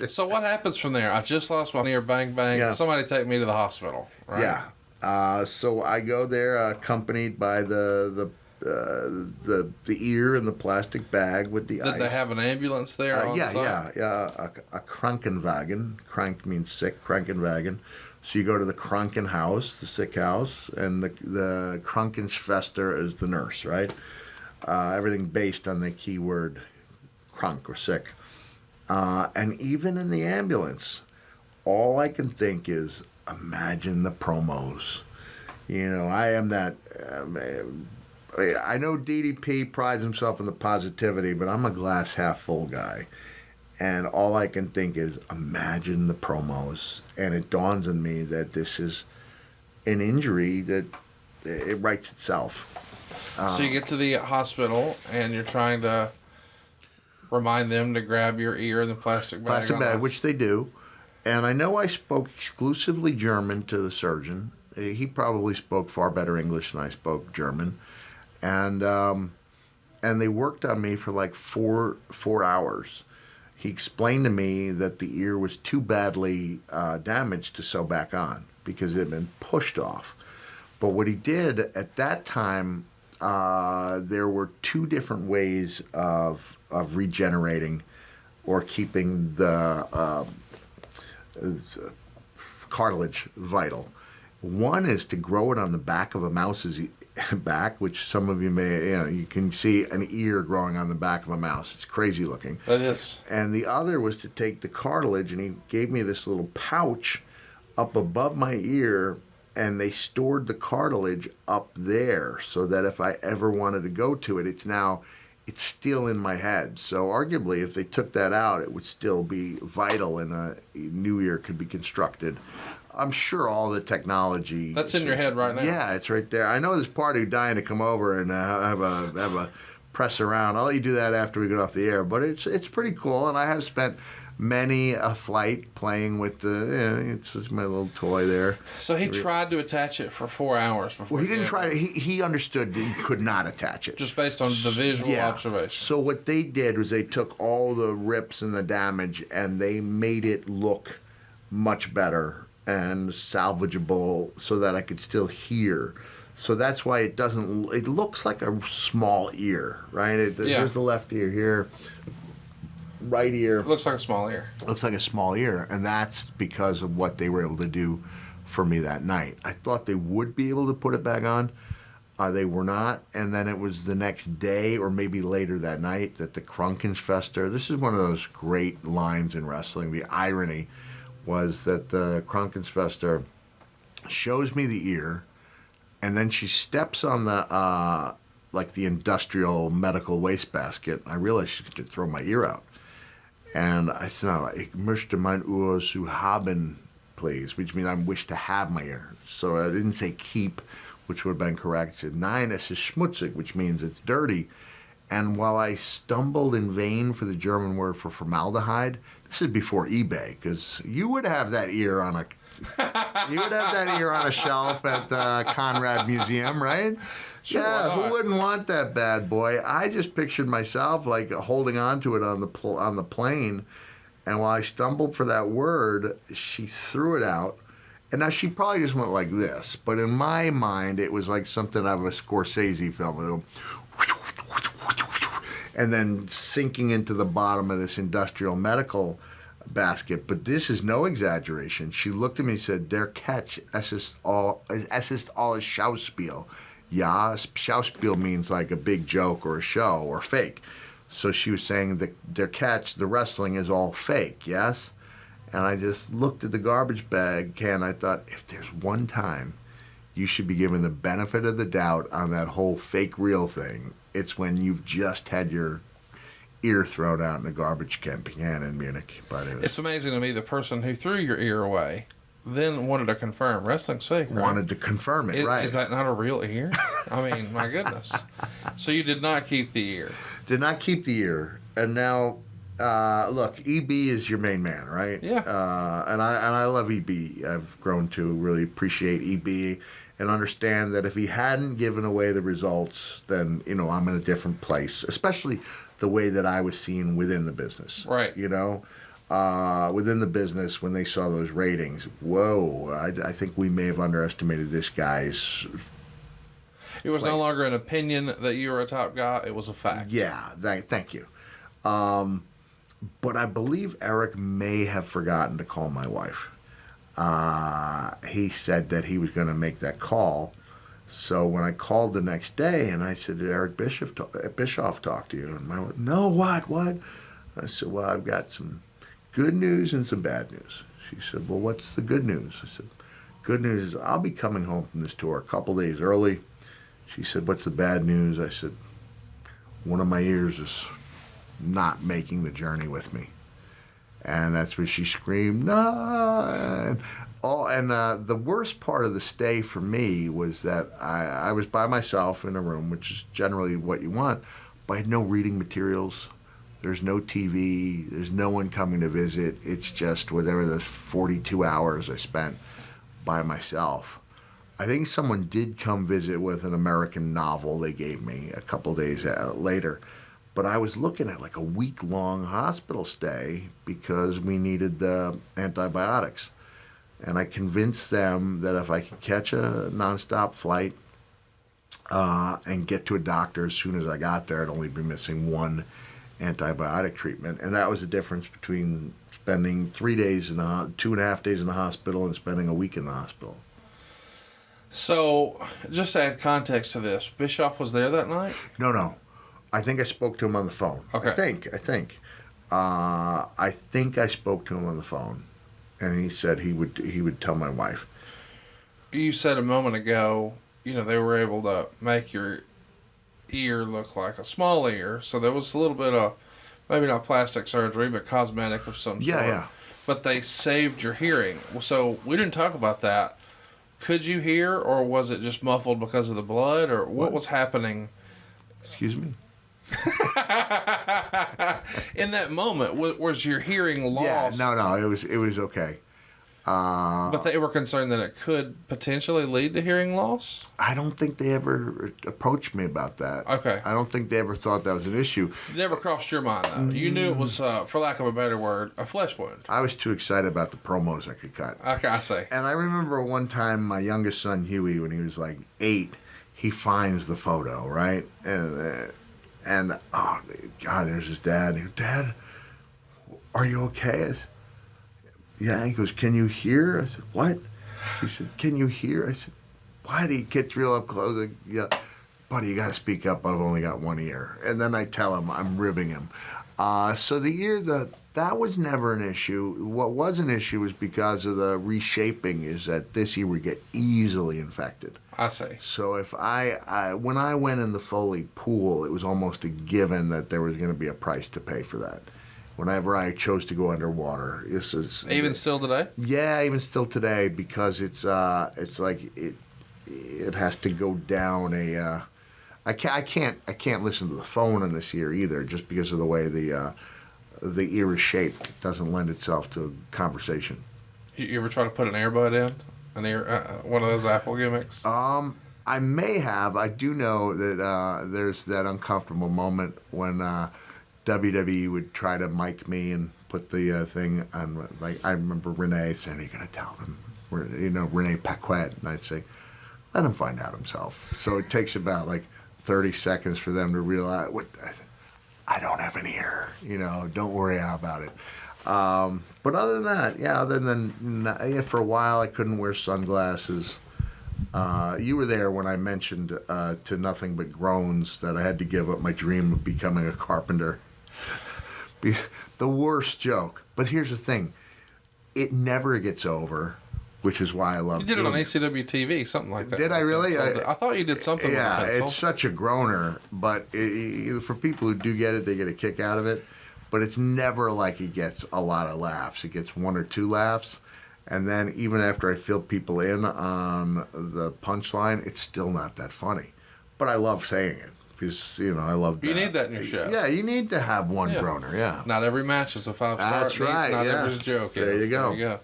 So what happens from there? I just lost my ear, bang, bang. Yeah. Somebody take me to the hospital, right? Yeah. So I go there accompanied by the ear in the plastic bag with the ice. Did they have an ambulance there on site? Yeah. A Krankenwagen. Krank means sick. Krankenwagen. So you go to the Krankenhaus, the sick house, and the Krankenschwester is the nurse, right? Everything based on the keyword krank or sick. And even in the ambulance, all I can think is, imagine the promos. I am that. I know DDP prides himself on the positivity, but I'm a glass half full guy. And all I can think is, imagine the promos. And it dawns on me that this is an injury that it writes itself. So you get to the hospital and you're trying to remind them to grab your ear in the plastic bag. Which they do. And I know I spoke exclusively German to the surgeon. He probably spoke far better English than I spoke German. And they worked on me for like four hours. He explained to me that the ear was too badly damaged to sew back on because it had been pushed off. But what he did at that time, there were two different ways of regenerating or keeping the cartilage vital. One is to grow it on the back of a mouse's back, which some of you may, you can see an ear growing on the back of a mouse. It's crazy looking. That is. And the other was to take the cartilage, and he gave me this little pouch up above my ear, and they stored the cartilage up there so that if I ever wanted to go to it, it's still in my head. So arguably, if they took that out, it would still be vital and a new ear could be constructed. I'm sure all the technology... That's in your head right now. Yeah, it's right there. I know this party dying to come over and have a press around. I'll let you do that after we get off the air. But it's pretty cool, and I have spent many a flight playing with it's just my little toy there. So he tried to attach it for 4 hours before. Well, he didn't try to. He understood that he could not attach it. Just based on the visual observation. So what they did was they took all the rips and the damage and they made it look much better and salvageable so that I could still hear. So that's why it looks like a small ear, right? There's the left ear here. Right ear. It looks like a small ear. Looks like a small ear, and that's because of what they were able to do for me that night. I thought they would be able to put it back on. They were not, and then it was the next day or maybe later that night that the Krankenschwester, this is one of those great lines in wrestling, the irony was that the Krankenschwester shows me the ear, and then she steps on the the industrial medical wastebasket. I realized she could throw my ear out. And I said, ich möchte mein Ohr zu haben, please, which means I wish to have my ear. So I didn't say keep, which would have been correct. I said, nein, es ist schmutzig, which means it's dirty. And while I stumbled in vain for the German word for formaldehyde, this is before eBay, because you would have that ear on a shelf at the Conrad Museum, right? Sure, yeah, who wouldn't want that bad boy? I just pictured myself like holding on to it on the plane, and while I stumbled for that word, she threw it out. And now she probably just went like this, but in my mind, it was like something out of a Scorsese film. And then sinking into the bottom of this industrial medical basket. But this is no exaggeration. She looked at me and said, "Der Catch, es ist alles Schauspiel." Ja, Schauspiel means like a big joke or a show or fake. So she was saying that their catch, the wrestling, is all fake, yes? And I just looked at the garbage bag can. I thought, if there's one time you should be given the benefit of the doubt on that whole fake real thing, it's when you've just had your ear thrown out in a garbage can in Munich. But it's amazing to me the person who threw your ear away then wanted to confirm wrestling's fake, right? Wanted to confirm it, right. Is that not a real ear? I mean, my goodness. So you did not keep the ear. Did not keep the ear. And now, look, EB is your main man, right? Yeah. And I love EB. I've grown to really appreciate EB and understand that if he hadn't given away the results, then, I'm in a different place, especially the way that I was seen within the business. Right. within the business when they saw those ratings. Whoa, I think we may have underestimated this guy's. It was no longer an opinion that you were a top guy. It was a fact. Yeah, thank you. But I believe Eric may have forgotten to call my wife. He said that he was going to make that call. So when I called the next day and I said, did Eric Bischoff talk to you? And my wife, no, what? I said, well, I've got some good news and some bad news. She said, well, what's the good news? I said, good news is I'll be coming home from this tour a couple days early. She said, what's the bad news? I said, one of my ears is not making the journey with me. And that's when she screamed, no. And the worst part of the stay for me was that I was by myself in a room, which is generally what you want, but I had no reading materials. There's no TV. There's no one coming to visit. It's just whatever those 42 hours I spent by myself. I think someone did come visit with an American novel they gave me a couple days later. But I was looking at like a week-long hospital stay because we needed the antibiotics. And I convinced them that if I could catch a nonstop flight and get to a doctor as soon as I got there, I'd only be missing one antibiotic treatment. And that was the difference between spending 3 days in 2.5 days in the hospital and spending a week in the hospital. So, just to add context to this, Bischoff was there that night? No. I think I spoke to him on the phone. Okay. I think I spoke to him on the phone, and he said he would tell my wife. You said a moment ago, they were able to make your ear look like a small ear, so there was a little bit of, maybe not plastic surgery, but cosmetic of some sort. Yeah. But they saved your hearing. So we didn't talk about that. Could you hear, or was it just muffled because of the blood, or what was happening? Excuse me? In that moment, was your hearing lost? Yeah, no, it was okay. But they were concerned that it could potentially lead to hearing loss? I don't think they ever approached me about that. Okay. I don't think they ever thought that was an issue. It never crossed your mind, though. You knew it was, for lack of a better word, a flesh wound. I was too excited about the promos I could cut. Okay, I see. And I remember one time my youngest son, Huey, when he was like 8, he finds the photo, right? And oh, God, there's his dad. He goes, Dad, are you okay? I said, yeah. He goes, can you hear? I said, what? He said, can you hear? I said, what? He gets real up close. Like, yeah, buddy, you got to speak up. I've only got one ear. And then I tell him I'm ribbing him. So the ear, that was never an issue. What was an issue was because of the reshaping is that this ear would get easily infected. I see. So if when I went in the Foley pool, it was almost a given that there was going to be a price to pay for that. Whenever I chose to go underwater, this is even still today. Yeah, even still today, because it's like it has to go down a. I can't listen to the phone in this ear either, just because of the way the ear is shaped. It doesn't lend itself to a conversation. You ever try to put an earbud in? An ear, one of those Apple gimmicks? I may have. I do know that there's that uncomfortable moment when WWE would try to mic me and put the thing on. Like, I remember Renee saying, "Are you going to tell them?" Renee Paquette, and I'd say, "Let him find out himself." So it takes about like 30 seconds for them to realize what. I don't have an ear. Don't worry about it. But other than that, for a while I couldn't wear sunglasses. You were there when I mentioned to Nothing But Groans that I had to give up my dream of becoming a carpenter. The worst joke. But here's the thing. It never gets over, which is why I love it. You did it on ACW TV, something like that. Did I really? I thought you did something with a pencil. It's such a groaner, but for people who do get it, they get a kick out of it. But it's never like it gets a lot of laughs. It gets 1 or 2 laughs. And then even after I fill people in on the punchline, it's still not that funny. But I love saying it because, I love that. You need that in your show. Yeah, you need to have one groaner, yeah. Not every match is a 5-star. That's right, Not yeah. every joke is. There you go. There you go.